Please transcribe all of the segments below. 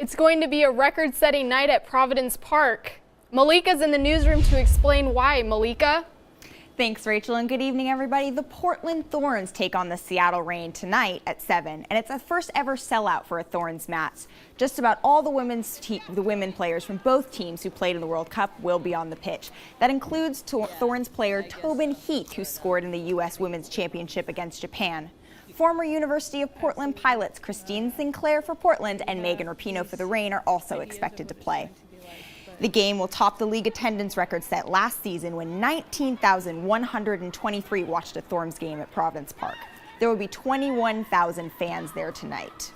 It's going to be a record-setting night at Providence Park. Malika's in the newsroom to explain why. Malika? Thanks, Rachel, and good evening, everybody. The Portland Thorns take on the Seattle Reign tonight at 7, and it's a first ever sellout for a Thorns match. Just about all the women players from both teams who played in the World Cup will be on the pitch. That includes Thorns player Tobin Heath, who scored in the U.S. Women's Championship against Japan. Former University of Portland pilots Christine Sinclair for Portland and Megan Rapinoe for the Reign are also expected to play. The game will top the league attendance record set last season when 19,123 watched a Thorns game at Providence Park. There will be 21,000 fans there tonight.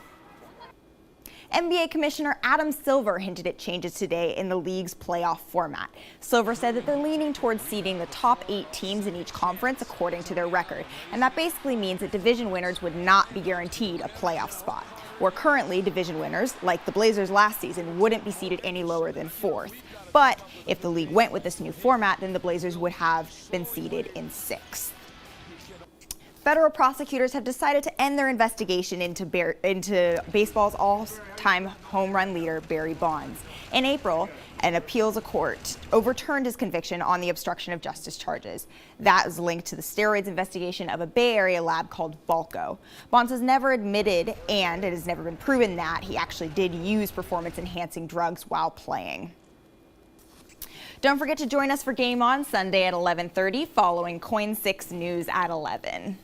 NBA Commissioner Adam Silver hinted at changes today in the league's playoff format. Silver said that they're leaning towards seeding the top 8 teams in each conference according to their record, and that basically means that division winners would not be guaranteed a playoff spot, where currently division winners, like the Blazers last season, wouldn't be seeded any lower than 4th. But if the league went with this new format, then the Blazers would have been seeded in 6th. Federal prosecutors have decided to end their investigation into baseball's all-time home run leader, Barry Bonds. In April, an appeals court overturned his conviction on the obstruction of justice charges. That is linked to the steroids investigation of a Bay Area lab called Balco. Bonds has never admitted, and it has never been proven that he actually did use performance-enhancing drugs while playing. Don't forget to join us for Game On Sunday at 11:30, following KOIN 6 News at 11.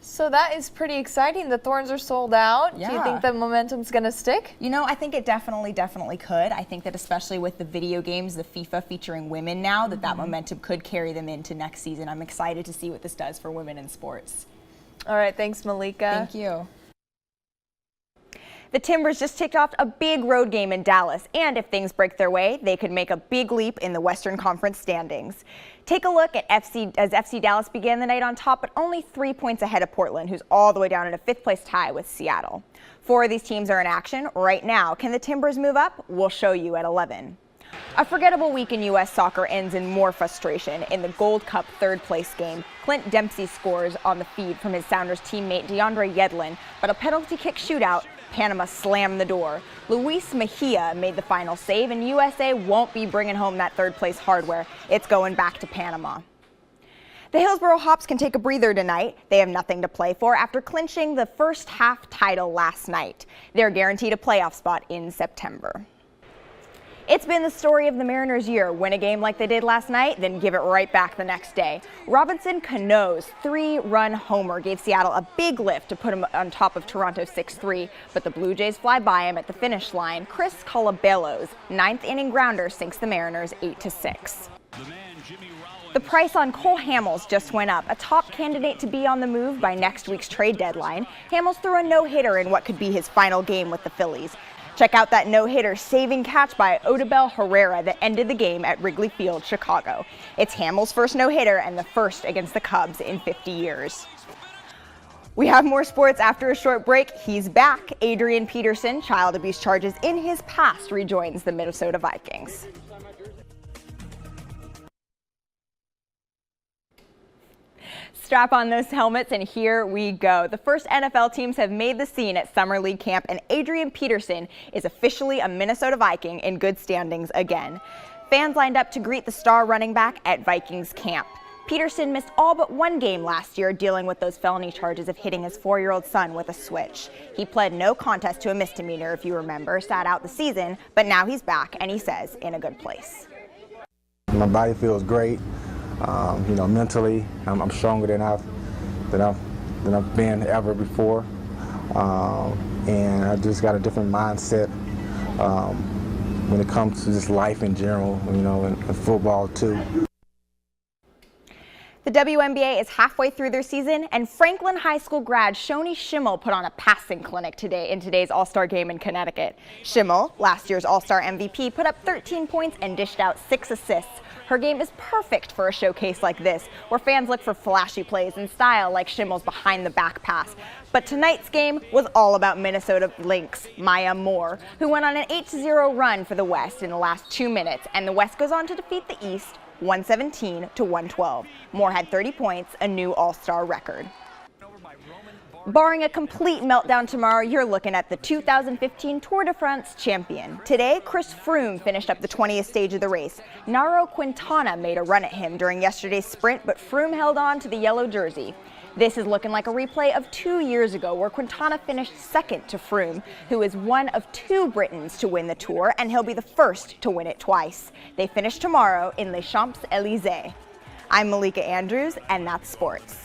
So that is pretty exciting. The Thorns are sold out. Yeah. Do you think the momentum's going to stick? You know, I think it definitely could. I think that especially with the video games, the FIFA featuring women now, that momentum could carry them into next season. I'm excited to see what this does for women in sports. All right, thanks, Malika. Thank you. The Timbers just ticked off a big road game in Dallas, and if things break their way, they could make a big leap in the Western Conference standings. Take a look at FC Dallas began the night on top, but only 3 points ahead of Portland, who's all the way down in a 5th place tie with Seattle. 4 of these teams are in action right now. Can the Timbers move up? We'll show you at 11. A forgettable week in U.S. soccer ends in more frustration. In the Gold Cup 3rd place game, Clint Dempsey scores on the feed from his Sounders teammate DeAndre Yedlin, but a penalty kick shootout, Panama slammed the door. Luis Mejia made the final save, and USA won't be bringing home that 3rd place hardware. It's going back to Panama. The Hillsboro Hops can take a breather tonight. They have nothing to play for after clinching the first half title last night. They're guaranteed a playoff spot in September. It's been the story of the Mariners' year. Win a game like they did last night, then give it right back the next day. Robinson Cano's 3-run homer gave Seattle a big lift to put him on top of Toronto 6-3, but the Blue Jays fly by him at the finish line. Chris Colabello's 9th-inning grounder sinks the Mariners 8-6. The price on Cole Hamels just went up, a top candidate to be on the move by next week's trade deadline. Hamels threw a no-hitter in what could be his final game with the Phillies. Check out that no-hitter saving catch by Odubel Herrera that ended the game at Wrigley Field, Chicago. It's Hamels' first no-hitter and the first against the Cubs in 50 years. We have more sports after a short break. He's back. Adrian Peterson, child abuse charges in his past, rejoins the Minnesota Vikings. Strap on those helmets and here we go. The first NFL teams have made the scene at Summer League camp, and Adrian Peterson is officially a Minnesota Viking in good standings again. Fans lined up to greet the star running back at Vikings camp. Peterson missed all but 1 game last year, dealing with those felony charges of hitting his 4-year-old son with a switch. He pled no contest to a misdemeanor, if you remember, sat out the season, but now he's back and he says in a good place. My body feels great. You know, mentally, I'm stronger than I've been ever before, and I just got a different mindset when it comes to just life in general, you know, and football too. The WNBA is halfway through their season, and Franklin High School grad Shoni Schimmel put on a passing clinic today in today's All-Star game in Connecticut. Schimmel, last year's All-Star MVP, put up 13 points and dished out 6 assists. Her game is perfect for a showcase like this, where fans look for flashy plays and style like Schimmel's behind-the-back pass. But tonight's game was all about Minnesota Lynx Maya Moore, who went on an 8-0 run for the West in the last 2 minutes, and the West goes on to defeat the East 117-112. Moore had 30 points, a new All-Star record. Barring a complete meltdown tomorrow, you're looking at the 2015 Tour de France champion. Today, Chris Froome finished up the 20th stage of the race. Nairo Quintana made a run at him during yesterday's sprint, but Froome held on to the yellow jersey. This is looking like a replay of 2 years ago, where Quintana finished second to Froome, who is one of 2 Britons to win the Tour, and he'll be the first to win it twice. They finish tomorrow in Les Champs-Élysées. I'm Malika Andrews, and that's sports.